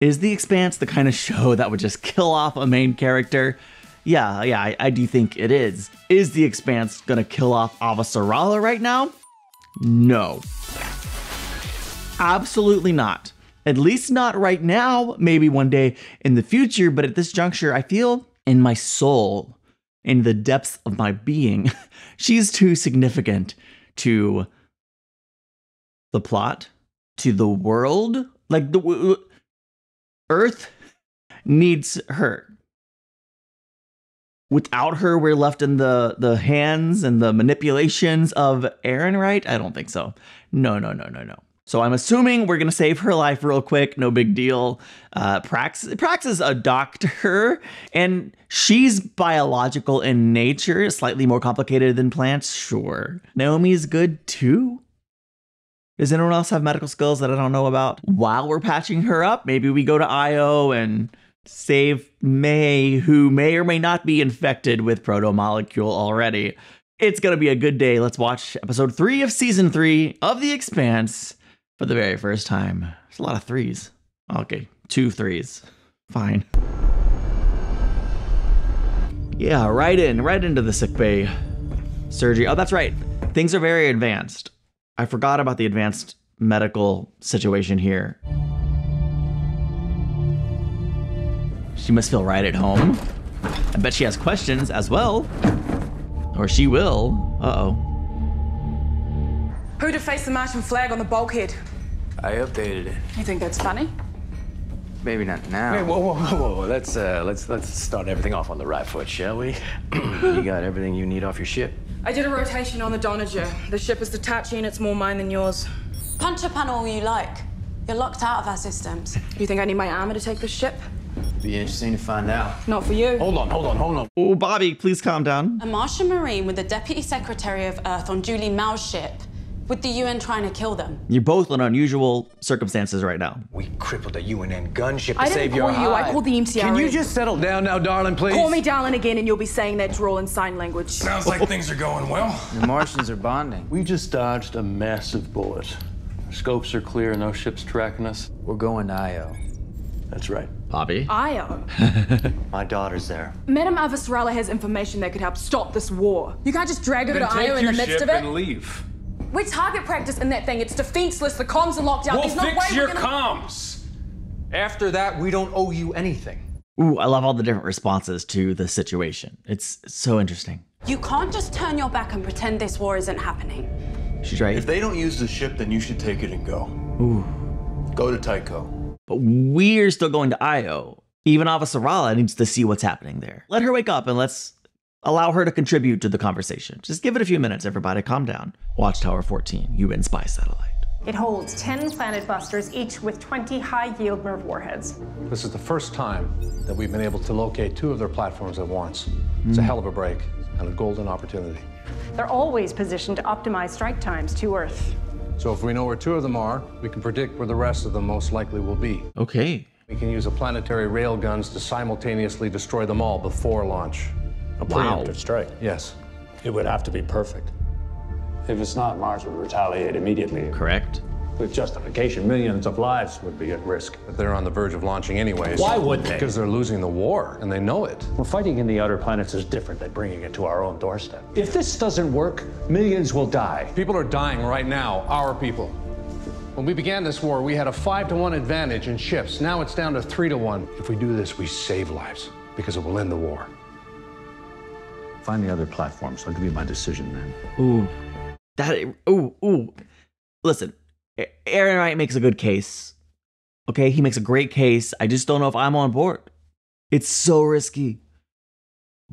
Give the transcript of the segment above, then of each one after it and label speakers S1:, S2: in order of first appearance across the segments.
S1: Is The Expanse the kind of show that would just kill off a main character? Yeah, I do think it is. Is The Expanse gonna kill off Avasarala right now? No. Absolutely not. At least not right now, maybe one day in the future, but at this juncture, I feel in my soul, in the depths of my being, she's too significant to the plot, to the world. Like, the Earth needs her. Without her, we're left in the hands and the manipulations of Errinwright? I don't think so. No. So I'm assuming we're going to save her life real quick. No big deal. Prax is a doctor, and she's biological in nature, slightly more complicated than plants, sure. Naomi's good too. Does anyone else have medical skills that I don't know about? While we're patching her up, maybe we go to Io and save May, who may or may not be infected with proto-molecule already. It's going to be a good day. Let's watch episode 3 of season 3 of The Expanse for the very first time. There's a lot of 3s. Okay, 2 3s. Fine. Yeah, right into the sickbay surgery. Oh, that's right. Things are very advanced. I forgot about the advanced medical situation here. She must feel right at home. I bet she has questions as well. Or she will. Uh-oh.
S2: Who defaced the Martian flag on the bulkhead?
S3: I updated it.
S2: You think that's funny?
S3: Maybe not now.
S4: Wait, whoa. Let's start everything off on the right foot, shall we? You got everything you need off your ship?
S2: I did a rotation on the Donager. The ship is Hitachi and it's more mine than yours.
S5: Punch a panel all you like. You're locked out of our systems.
S2: You think I need my armor to take this ship?
S4: Be interesting to find out.
S2: Not for you.
S4: Hold on.
S1: Oh, Bobbie, please calm down.
S5: A Martian Marine with the Deputy Secretary of Earth on Julie Mao's ship, with the UN trying to kill them.
S1: You're both in unusual circumstances right now.
S4: We crippled a UNN gunship to
S2: I
S4: save
S2: didn't
S4: your
S2: call you, I
S4: hide.
S2: called the MCRE.
S4: Can you just settle down now, darling, please?
S2: Call me darling again and you'll be saying that drool in sign language.
S6: Sounds like things are going well.
S3: The Martians are bonding.
S7: We just dodged a massive bullet. Our scopes are clear, no ship's tracking us.
S3: We're going to Io.
S7: That's right.
S1: Bobbie?
S2: Io.
S7: My daughter's there.
S2: Madam Avasarala has information that could help stop this war. You can't just drag her
S6: Then
S2: to Io
S6: take
S2: in the
S6: your
S2: midst
S6: ship
S2: of it.
S6: and leave.
S2: We're target practice in that thing. It's defenseless. The comms are locked out.
S6: We'll
S2: There's no way
S6: fix
S2: we're
S6: your
S2: gonna...
S6: comms.
S4: After that, we don't owe you anything.
S1: Ooh, I love all the different responses to the situation. It's so interesting.
S5: You can't just turn your back and pretend this war isn't happening.
S1: She's right.
S7: If they don't use the ship, then you should take it and go.
S1: Ooh.
S7: Go to Tycho.
S1: But we're still going to Io. Even Avasarala needs to see what's happening there. Let her wake up and let's allow her to contribute to the conversation. Just give it a few minutes, everybody. Calm down. Watchtower 14, UN spy satellite.
S8: It holds 10 planet busters, each with 20 high-yield MIRV warheads.
S9: This is the first time that we've been able to locate 2 of their platforms at once. It's a hell of a break and a golden opportunity.
S8: They're always positioned to optimize strike times to Earth.
S9: So if we know where 2 of them are, we can predict where the rest of them most likely will be.
S1: Okay.
S9: We can use a planetary rail guns to simultaneously destroy them all before launch.
S10: A preemptive strike.
S9: Yes.
S10: It would have to be perfect. If it's not, Mars would retaliate immediately.
S1: Correct.
S10: With justification, millions of lives would be at risk.
S9: But they're on the verge of launching anyways.
S10: Why would they?
S9: Because they're losing the war, and they know it.
S10: Well, fighting in the outer planets is different than bringing it to our own doorstep. If this doesn't work, millions will die.
S9: People are dying right now, our people. When we began this war, we had a 5-to-1 advantage in ships. Now it's down to 3-to-1. If we do this, we save lives, because it will end the war.
S10: Find the other platforms. I'll give you my decision then.
S1: Ooh. Listen, Errinwright makes a good case. Okay, he makes a great case. I just don't know if I'm on board. It's so risky.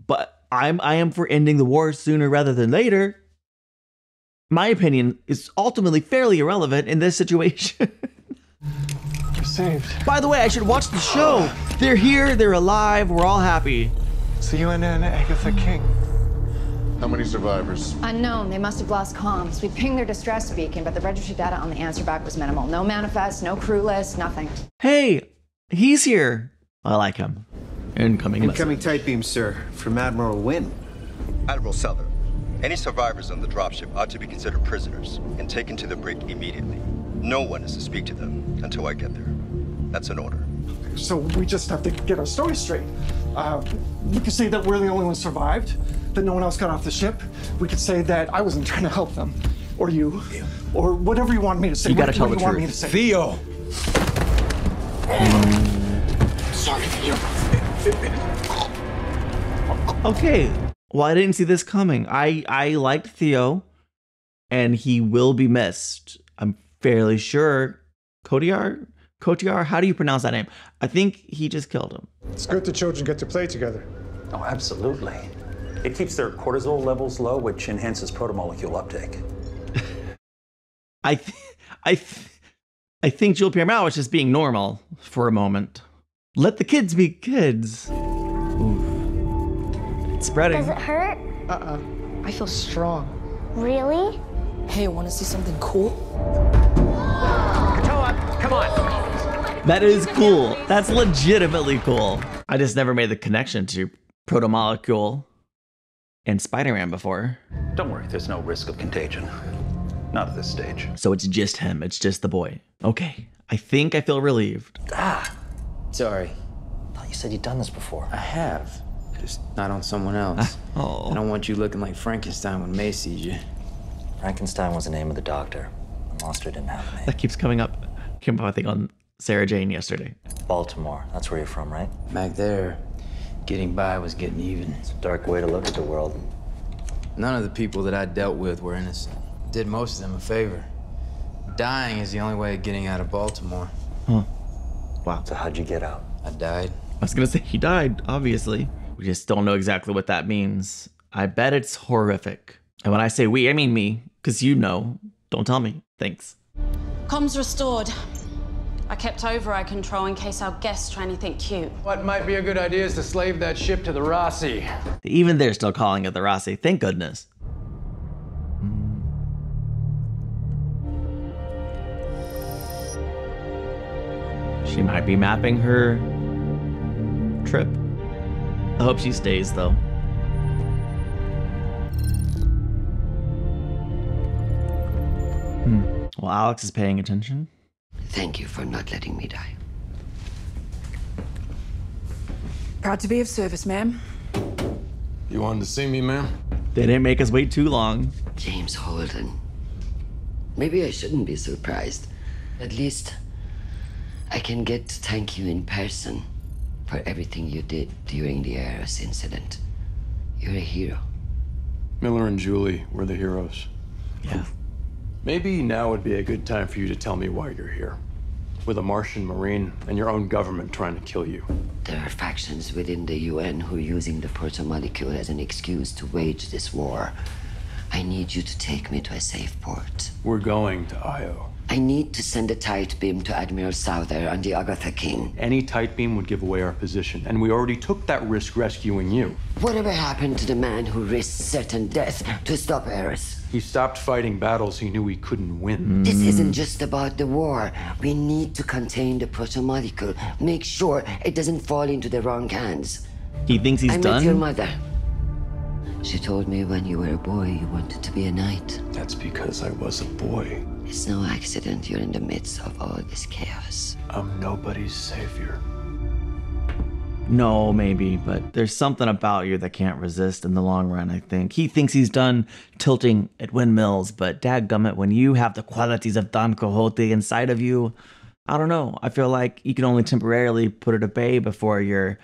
S1: But I am for ending the war sooner rather than later. My opinion is ultimately fairly irrelevant in this situation.
S7: You're saved.
S1: By the way, I should watch the show. They're here, they're alive, we're all happy.
S7: It's the UNN Agatha King.
S6: How many survivors?
S11: Unknown. They must have lost comms. We pinged their distress beacon, but the registry data on the answer back was minimal. No manifest, no crew list, nothing.
S1: Hey, he's here. I like him. Incoming
S12: tight beam, sir, from Admiral Wynn.
S13: Admiral Seller, any survivors on the dropship ought to be considered prisoners and taken to the brig immediately. No one is to speak to them until I get there. That's an order.
S14: So we just have to get our story straight. We could say that we're the only ones survived, that no one else got off the ship. We could say that I wasn't trying to help them, or you, or whatever you want me to say.
S1: You gotta tell the
S14: What do you want me
S1: truth.
S14: to say?
S6: Theo!
S14: Sorry, Theo.
S1: Okay. Well, I didn't see this coming. I liked Theo, and he will be missed. I'm fairly sure. Cotillard? How do you pronounce that name? I think he just killed him.
S15: It's good the children get to play together.
S10: Oh, absolutely. It keeps their cortisol levels low, which enhances protomolecule uptake.
S1: I think Jules Pierre Mao was just being normal for a moment. Let the kids be kids. Oof. It's spreading.
S16: Does it hurt?
S17: I feel strong.
S16: Really?
S17: Hey, want to see something cool?
S4: Come on.
S1: That is cool. That's legitimately cool. I just never made the connection to protomolecule and Spider-Man before.
S10: Don't worry, there's no risk of contagion. Not at this stage.
S1: So it's just him. It's just the boy. Okay. I think I feel relieved.
S3: Sorry.
S18: I thought you said you'd done this before.
S3: I have. Just not on someone else.
S1: Oh.
S3: I don't want you looking like Frankenstein when May sees you.
S18: Frankenstein was the name of the doctor. The monster didn't have a name.
S1: That keeps coming up. Came up, I think, on Sarah Jane yesterday.
S18: Baltimore. That's where you're from, right?
S3: Back there, getting by was getting even.
S18: It's a dark way to look at the world.
S3: None of the people that I dealt with were innocent. Did most of them a favor. Dying is the only way of getting out of Baltimore.
S1: Huh. Wow.
S18: So how'd you get out?
S3: I died.
S1: I was gonna say he died, obviously. We just don't know exactly what that means. I bet it's horrific. And when I say we, I mean me, because you know. Don't tell me. Thanks.
S5: Comms restored. I kept override control in case our guests try anything cute.
S4: What might be a good idea is to slave that ship to the Rossi.
S1: Even they're still calling it the Rossi. Thank goodness. She might be mapping her trip. I hope she stays, though. Well, Alex is paying attention.
S19: Thank you for not letting me die.
S2: Proud to be of service, ma'am.
S6: You wanted to see me, ma'am?
S1: They didn't make us wait too long.
S19: James Holden. Maybe I shouldn't be surprised. At least I can get to thank you in person for everything you did during the Eros incident. You're a hero.
S7: Miller and Julie were the heroes.
S1: Yeah.
S7: Maybe now would be a good time for you to tell me why you're here. With a Martian Marine and your own government trying to kill you.
S19: There are factions within the UN who are using the protomolecule as an excuse to wage this war. I need you to take me to a safe port.
S7: We're going to Io.
S19: I need to send a tight beam to Admiral Souther on the Agatha King.
S7: Any tight beam would give away our position, and we already took that risk rescuing you.
S19: Whatever happened to the man who risked certain death to stop Eris?
S7: He stopped fighting battles he knew he couldn't win.
S19: This isn't just about the war. We need to contain the protomolecule. Make sure it doesn't fall into the wrong hands.
S1: He thinks he's done?
S19: I met your mother. She told me when you were a boy you wanted to be a knight.
S7: That's because I was a boy.
S19: It's no accident you're in the midst of all this chaos.
S7: I'm nobody's savior.
S1: No, maybe, but there's something about you that can't resist in the long run, I think. He thinks he's done tilting at windmills, but dadgummit, when you have the qualities of Don Quixote inside of you, I don't know. I feel like you can only temporarily put it at bay before your,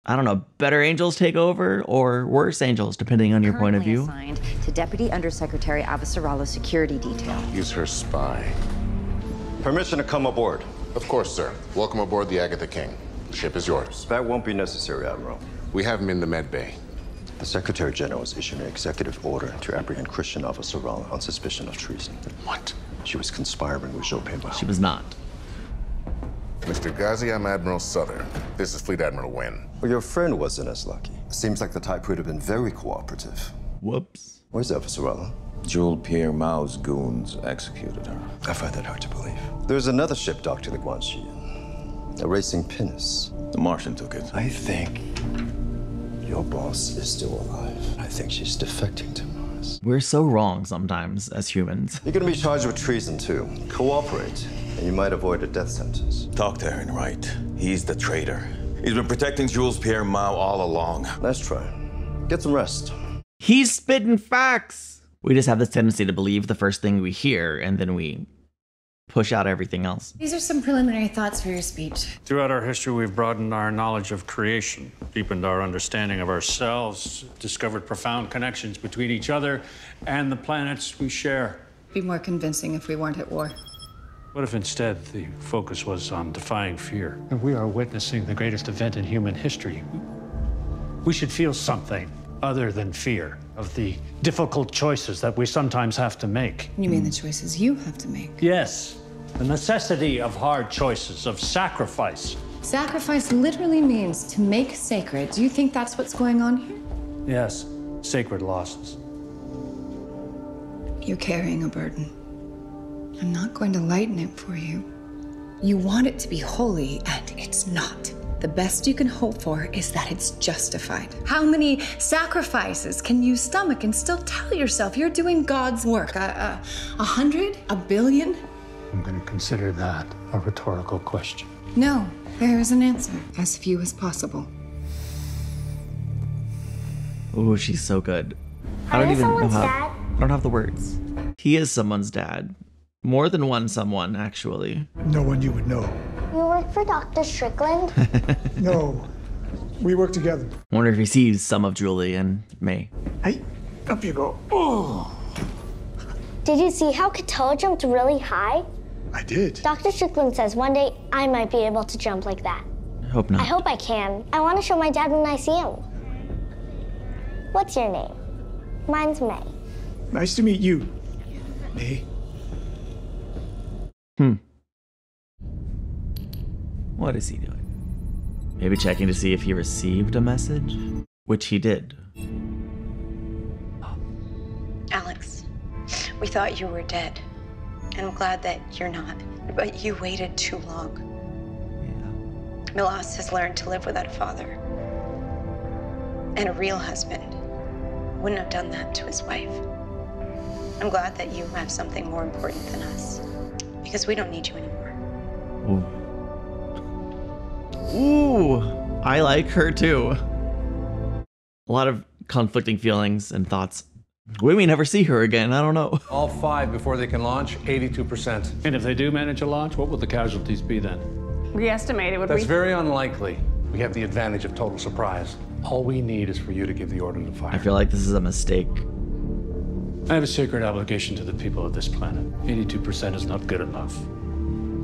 S1: I don't know, better angels take over or worse angels, depending on your point of view.
S11: Assigned to Deputy Undersecretary Avasarala Security Detail.
S6: He's her spy.
S13: Permission to come aboard.
S6: Of course, sir. Welcome aboard the Agatha King. The ship is yours.
S13: That won't be necessary, Admiral.
S6: We have him in the med bay.
S13: The Secretary General has issued an executive order to apprehend Christian Avasarala on suspicion of treason.
S6: What?
S13: She was conspiring with Joe Paybaugh.
S1: She was not.
S6: Mr. Ghazi, I'm Admiral Souther. This is Fleet Admiral Wynn.
S13: Well, your friend wasn't as lucky. Seems like the type would have been very cooperative.
S1: Whoops.
S13: Where's Avasarala?
S20: Jules Pierre Mao's goons executed her.
S13: I find that hard to believe. There's another ship docked to the Guanxi. A racing pinnace.
S20: The Martian took it.
S13: I think your boss is still alive. I think she's defecting to Mars.
S1: We're so wrong sometimes as humans.
S13: You're gonna be charged with treason too. Cooperate, and you might avoid a death sentence.
S20: Talk to Errinwright. He's the traitor. He's been protecting Jules Pierre Mao all along.
S13: Let's try. Get some rest.
S1: He's spitting facts. We just have this tendency to believe the first thing we hear, and then we push out everything else.
S11: These are some preliminary thoughts for your speech.
S10: Throughout our history, we've broadened our knowledge of creation, deepened our understanding of ourselves, discovered profound connections between each other and the planets we share.
S11: Be more convincing if we weren't at war.
S10: What if instead the focus was on defying fear? And we are witnessing the greatest event in human history. We should feel something other than fear of the difficult choices that we sometimes have to make.
S11: You mean the choices you have to make?
S10: Yes, the necessity of hard choices, of sacrifice.
S11: Sacrifice literally means to make sacred. Do you think that's what's going on here?
S10: Yes, sacred losses.
S11: You're carrying a burden. I'm not going to lighten it for you. You want it to be holy, and it's not. The best you can hope for is that it's justified. How many sacrifices can you stomach and still tell yourself you're doing God's work? 100? A billion?
S10: I'm going to consider that a rhetorical question.
S11: No, there is an answer. As few as possible.
S1: Oh, she's so good. I don't even know how. I don't have the words. He is someone's dad. More than one someone, actually.
S15: No one you would know.
S16: You work for Dr. Strickland?
S15: No, we work together.
S1: Wonder if he sees some of Julie and May.
S15: Hey, up you go. Oh.
S16: Did you see how Cattell jumped really high?
S15: I did.
S16: Dr. Strickland says one day I might be able to jump like that.
S1: I hope not.
S16: I hope I can. I want to show my dad when I see him. What's your name? Mine's May.
S15: Nice to meet you, May.
S1: What is he doing? Maybe checking to see if he received a message? Which he did.
S21: Alex, we thought you were dead. And I'm glad that you're not. But you waited too long. Yeah. Milos has learned to live without a father. And a real husband wouldn't have done that to his wife. I'm glad that you have something more important than us. Because we don't need you anymore.
S1: Ooh, I like her too. A lot of conflicting feelings and thoughts. We may never see her again, I don't know.
S9: All 5 before they can launch, 82%.
S10: And if they do manage a launch, what will the casualties be then?
S8: We estimate it would be.
S9: That's very unlikely. We have the advantage of total surprise. All we need is for you to give the order to fire.
S1: I feel like this is a mistake.
S10: I have a sacred obligation to the people of this planet. 82% is not good enough.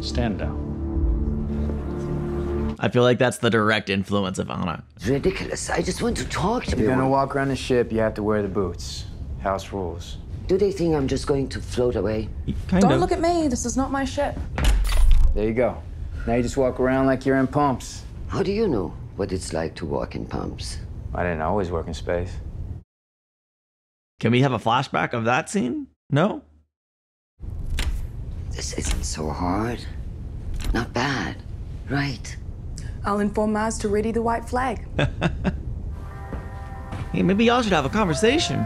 S10: Stand down.
S1: I feel like that's the direct influence of Anna.
S19: It's ridiculous. I just want to talk to
S3: If you're
S19: you.
S3: gonna walk around the ship, you have to wear the boots. House rules.
S19: Do they think I'm just going to float away?
S2: Don't look at me. This is not my ship.
S3: There you go. Now you just walk around like you're in pumps.
S19: How do you know what it's like to walk in pumps?
S3: I didn't always work in space.
S1: Can we have a flashback of that scene? No?
S19: This isn't so hard. Not bad, right?
S2: I'll inform Maz to ready the white flag.
S1: Hey, maybe y'all should have a conversation.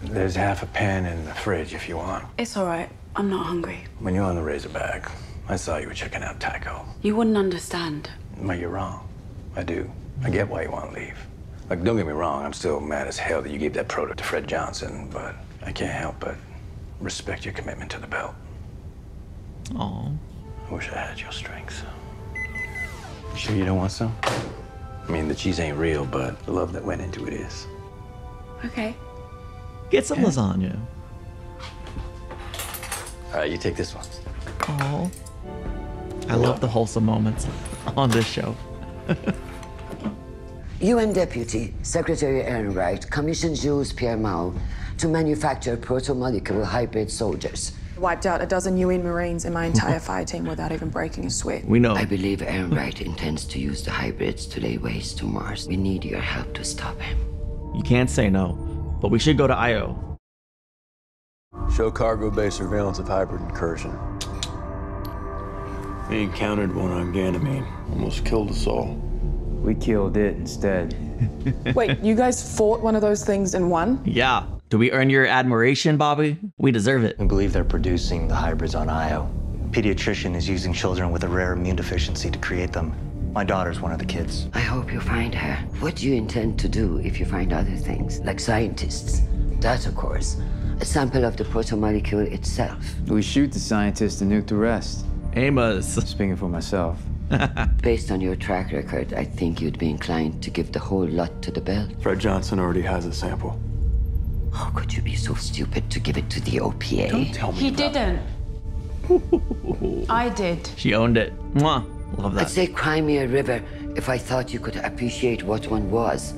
S4: There's half a pan in the fridge if you want.
S5: It's all right. I'm not hungry.
S4: When you're on the Razorback, I saw you were checking out Taco.
S5: You wouldn't understand.
S4: But you're wrong. I do. I get why you want to leave. Like, don't get me wrong, I'm still mad as hell that you gave that proto to Fred Johnson, but I can't help but respect your commitment to the belt.
S1: Aw.
S4: I wish I had your strength. You sure you don't want some? I mean, the cheese ain't real, but the love that went into it is.
S5: Okay.
S1: Get some lasagna.
S4: All right, you take this one.
S1: Aw. I love the wholesome moments on this show.
S19: UN Deputy Secretary Errinwright commissioned Jules Pierre Mao to manufacture proto-molecular hybrid soldiers.
S2: Wiped out a dozen UN Marines and my entire fire team without even breaking a sweat.
S1: We know.
S19: I believe Errinwright intends to use the hybrids to lay waste to Mars. We need your help to stop him.
S1: You can't say no, but we should go to Io.
S7: Show cargo bay surveillance of hybrid incursion.
S20: We encountered one on Ganymede. Almost killed us all.
S3: We killed it instead.
S2: Wait, you guys fought one of those things and won?
S1: Yeah. Do we earn your admiration, Bobbie? We deserve it.
S18: We believe they're producing the hybrids on Io.
S12: pediatrician is using children with a rare immune deficiency to create them. My daughter's one of the kids.
S19: I hope you find her. What do you intend to do if you find other things, like scientists? That, of course, a sample of the protomolecule itself.
S3: We shoot the scientists and nuke the rest.
S1: Amos.
S3: Speaking for myself.
S19: Based on your track record, I think you'd be inclined to give the whole lot to the belt.
S7: Fred Johnson already has a sample.
S19: How could you be so stupid to give it to the OPA?
S7: Don't tell me
S5: He didn't. I did.
S1: She owned it. Mwah. Love that.
S19: I'd say cry me a river if I thought you could appreciate what one was.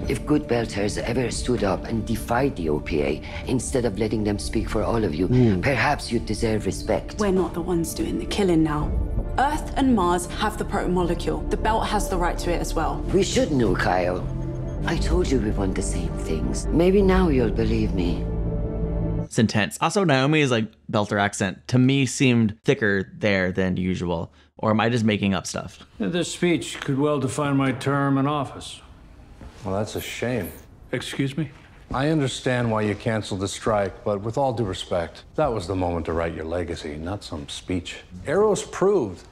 S19: If good belters ever stood up and defied the OPA, instead of letting them speak for all of you, perhaps you'd deserve respect.
S5: We're not the ones doing the killing now. Earth and Mars have the protomolecule. The belt has the right to it as well.
S19: We should know, Kyle. I told you we want the same things. Maybe now you'll believe me.
S1: It's intense. Also, Naomi's like belter accent to me seemed thicker there than usual. Or am I just making up stuff?
S10: This speech could well define my term in office.
S9: Well, that's a shame.
S10: Excuse me?
S9: I understand why you canceled the strike, but with all due respect, that was the moment to write your legacy, not some speech. Arrows proved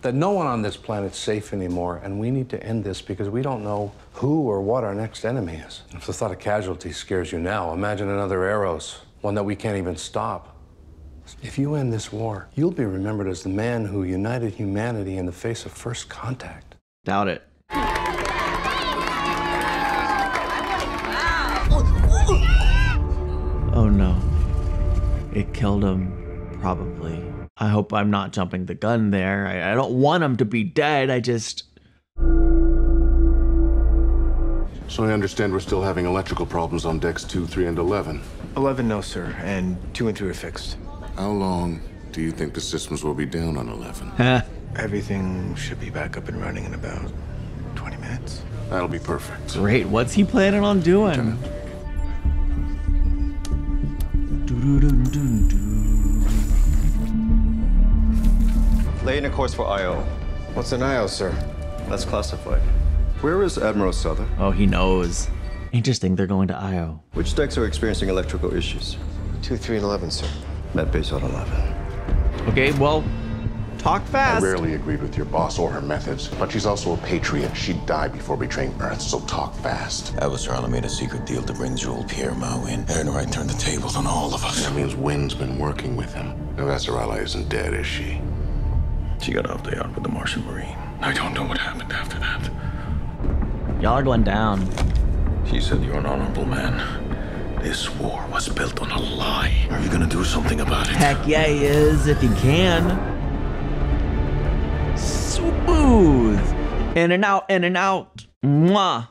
S9: that no one on this planet's safe anymore, and we need to end this because we don't know who or what our next enemy is. If the thought of casualties scares you now, imagine another Arrows, one that we can't even stop. If you end this war, you'll be remembered as the man who united humanity in the face of first contact.
S1: Doubt it. Oh no. It killed him, probably. I hope I'm not jumping the gun there. I don't want him to be dead, I just...
S6: So I understand we're still having electrical problems on decks 2, 3, and 11.
S15: 11, no, sir. And 2 and 3 are fixed.
S6: How long do you think the systems will be down on 11?
S15: Everything should be back up and running in about 20 minutes.
S6: That'll be perfect.
S1: Great, what's he planning on doing?
S13: Laying a course for IO.
S15: What's an IO, sir?
S13: That's classified. Where is Admiral Souther?
S1: Oh, he knows. Interesting, they're going to IO.
S13: Which decks are experiencing electrical issues?
S15: 2, 3, and 11, sir.
S13: Med base on 11.
S1: Okay, well, talk fast.
S6: I rarely agreed with your boss or her methods, but she's also a patriot. She'd die before betraying Earth, so talk fast.
S20: Avasarala made a secret deal to bring Jules-Pierre Mao in. Errinwright turned the tables on all of us.
S6: That means Wynn's been working with him. Avasarala isn't dead, is she?
S20: She got off the yacht with the Martian Marine. I don't know what happened after that.
S1: Y'all are going down.
S20: She said you're an honorable man. This war was built on a lie. Are you gonna do something about it?
S1: Heck yeah, he is, if he can. Smooth. In and out, in and out. Mwah.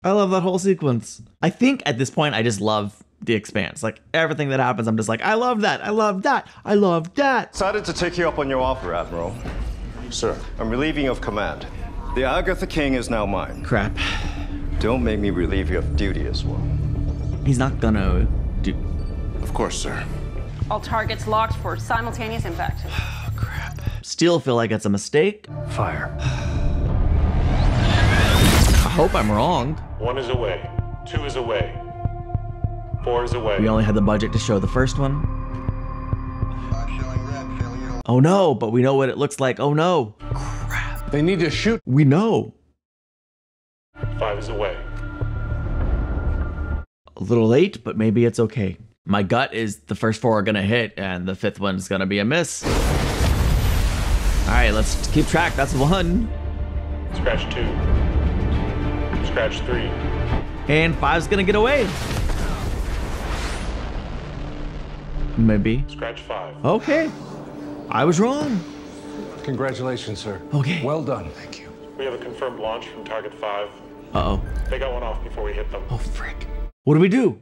S1: I love that whole sequence. I think at this point, I just love The Expanse. Like everything that happens, I'm just like, I love that, I love that, I love that.
S13: Decided to take you up on your offer, Admiral.
S6: Sir.
S13: I'm relieving you of command. The Agatha King is now mine.
S1: Crap.
S13: Don't make me relieve you of duty as well.
S1: He's not gonna do...
S6: Of course, sir.
S22: All targets locked for simultaneous impact.
S1: Oh, crap. Still feel like it's a mistake.
S10: Fire.
S1: I hope I'm wrong.
S23: 1 is away. 2 is away. 4 is away.
S1: We only had the budget to show the first one. Oh no, but we know what it looks like. Oh no. Crap.
S9: They need to shoot.
S1: We know.
S23: 5 is away.
S1: A little late, but maybe it's okay. My gut is the first 4 are gonna hit and the 5th one's gonna be a miss. All right, let's keep track. That's 1.
S23: Scratch 2. Scratch 3.
S1: And 5's gonna get away. Maybe.
S23: Scratch 5.
S1: Okay. I was wrong.
S9: Congratulations, sir.
S1: Okay.
S9: Well done.
S15: Thank you.
S23: We have a confirmed launch from target 5.
S1: Uh-oh.
S23: They got one off before we hit them.
S1: Oh, frick. What do?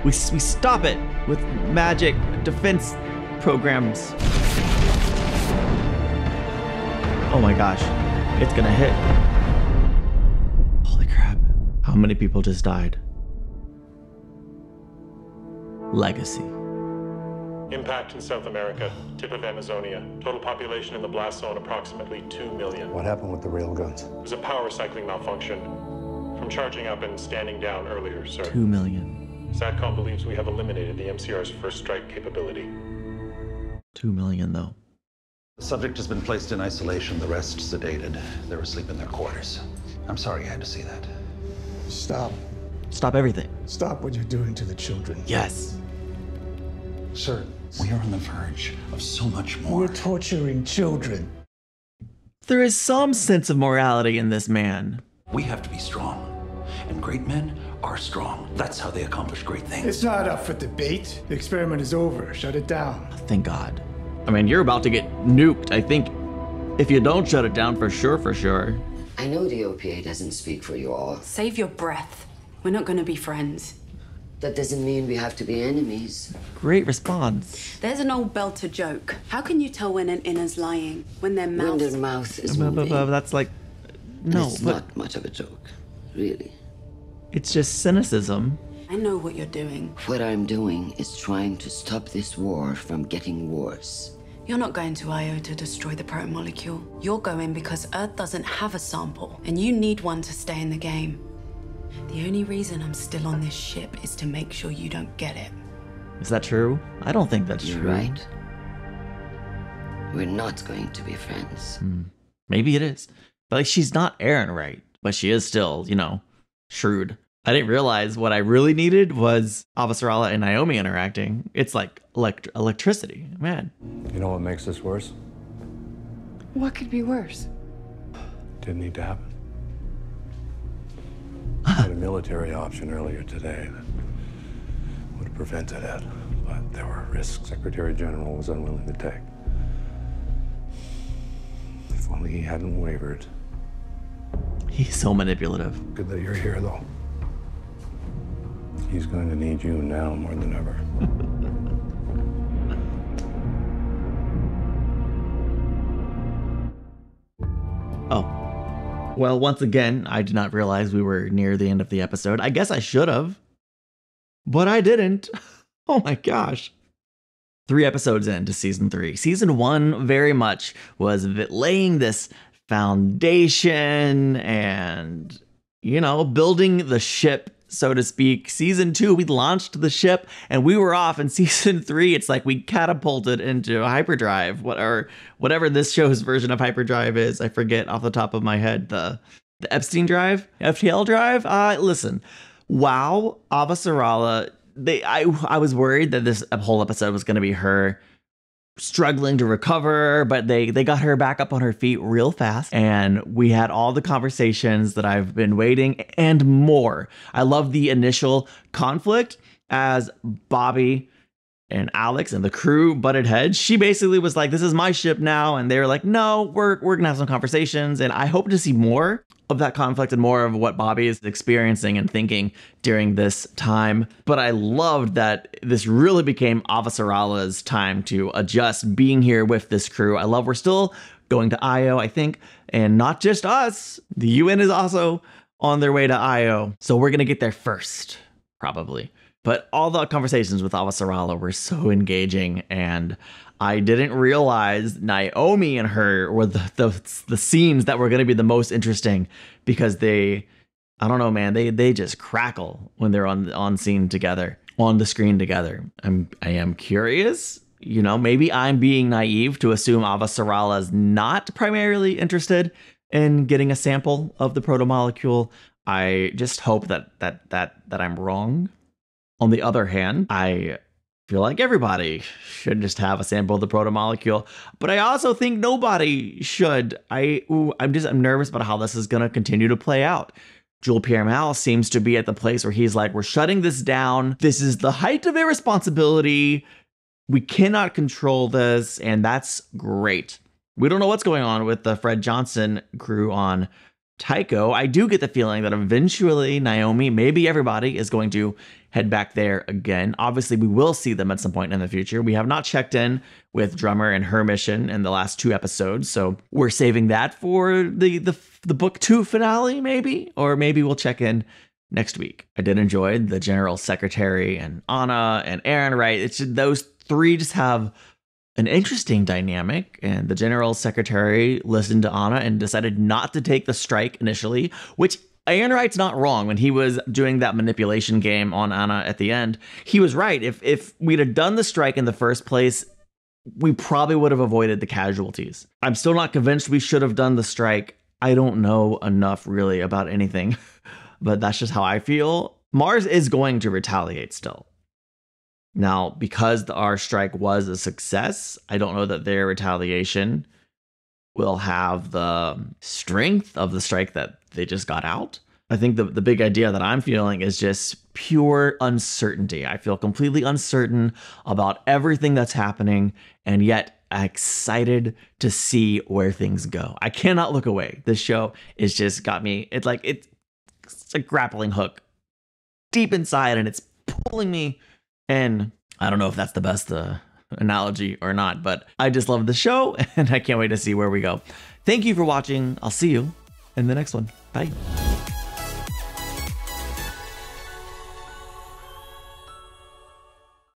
S1: We stop it with magic defense programs. Oh my gosh. It's gonna hit. Holy crap. How many people just died? Legacy.
S23: Impact in South America, tip of Amazonia. Total population in the blast zone approximately 2 million.
S7: What happened with the railguns?
S23: It was a power cycling malfunction. From charging up and standing down earlier, sir.
S1: 2 million.
S23: SATCOM believes we have eliminated the MCR's first strike capability.
S1: $2 million, though.
S11: The subject has been placed in isolation, the rest sedated. They're asleep in their quarters. I'm sorry you had to see that.
S15: Stop.
S1: Stop everything.
S15: Stop what you're doing to the children.
S1: Yes.
S11: Sir, we are on the verge of so much more.
S15: We're torturing children.
S1: There is some sense of morality in this man.
S11: We have to be strong. And great men are strong. That's how they accomplish great things.
S15: It's not up for debate. The experiment is over. Shut it down.
S1: Thank God. I mean, you're about to get nuked. I think if you don't shut it down, for sure.
S19: I know the OPA doesn't speak for you all.
S5: Save your breath. We're not going to be friends.
S19: That doesn't mean we have to be enemies.
S1: Great response.
S5: There's an old belter joke. How can you tell when an inner's lying? When their mouth...
S19: When their mouth is moving.
S1: That's like... No,
S19: it's not much of a joke, really.
S1: It's just cynicism.
S5: I know what you're doing.
S19: What I'm doing is trying to stop this war from getting worse.
S5: You're not going to Io to destroy the protomolecule. You're going because Earth doesn't have a sample, and you need one to stay in the game. The only reason I'm still on this ship is to make sure you don't get it.
S1: Is that true? I don't think that's
S19: You're
S1: true.
S19: right. We're not going to be friends.
S1: Maybe it is. But like, she's not Errinwright, but she is still, shrewd. I didn't realize what I really needed was Avasarala and Naomi interacting. It's like electricity, man.
S9: You know what makes this worse?
S22: What could be worse?
S9: Didn't need to happen. I had a military option earlier today that would have prevented it, but there were risks Secretary General was unwilling to take. If only he hadn't wavered.
S1: He's so manipulative.
S9: Good that you're here, though. He's going to need you now more than ever.
S1: Oh. Well, once again, I did not realize we were near the end of the episode. I guess I should have, but I didn't. Oh my gosh. 3 episodes into season 3. Season 1 very much was laying this foundation and, building the ship, so to speak. Season 2, we launched the ship and we were off. In season 3, it's like we catapulted into hyperdrive, whatever this show's version of hyperdrive is. I forget off the top of my head. The Epstein drive, FTL drive. Listen, wow, Avasarala. I was worried that this whole episode was going to be her struggling to recover, but they got her back up on her feet real fast, and we had all the conversations that I've been waiting and more. I love the initial conflict as Bobbie and Alex and the crew butted heads. She basically was like, this is my ship now, and they were like, no, we're gonna have some conversations, and I hope to see more of that conflict and more of what Bobbie is experiencing and thinking during this time. But I loved that this really became Avasarala's time to adjust being here with this crew. I love we're still going to Io, I think, and not just us. The UN is also on their way to Io. So we're gonna get there first, probably. But all the conversations with Avasarala were so engaging, and I didn't realize Naomi and her were the scenes that were going to be the most interesting, because I don't know, man, they just crackle when they're on scene together, on the screen together. I am curious, maybe I'm being naive to assume Avasarala is not primarily interested in getting a sample of the protomolecule. I just hope that I'm wrong. On the other hand, I feel like everybody should just have a sample of the protomolecule, but I also think nobody should. I'm nervous about how this is going to continue to play out. Jules Pierre Mal seems to be at the place where he's like, we're shutting this down. This is the height of irresponsibility. We cannot control this, and that's great. We don't know what's going on with the Fred Johnson crew on Tycho. I do get the feeling that eventually Naomi, maybe everybody, is going to head back there again. Obviously, we will see them at some point in the future. We have not checked in with Drummer and her mission in the last 2 episodes, so we're saving that for the book 2 finale, maybe? Or maybe we'll check in next week. I did enjoy the General Secretary and Anna and Errinwright. It's just, those 3 just have an interesting dynamic, and the General Secretary listened to Anna and decided not to take the strike initially, which Errinwright's not wrong. When he was doing that manipulation game on Anna at the end, he was right. If we'd have done the strike in the first place, we probably would have avoided the casualties. I'm still not convinced we should have done the strike. I don't know enough really about anything, but that's just how I feel. Mars is going to retaliate still. Now, because our strike was a success, I don't know that their retaliation will have the strength of the strike that they just got out. I think the big idea that I'm feeling is just pure uncertainty. I feel completely uncertain about everything that's happening, and yet excited to see where things go. I cannot look away. This show is just got me. It's a grappling hook deep inside, and it's pulling me. And I don't know if that's the best analogy or not, but I just love the show, and I can't wait to see where we go. Thank you for watching. I'll see you in the next one. Bye.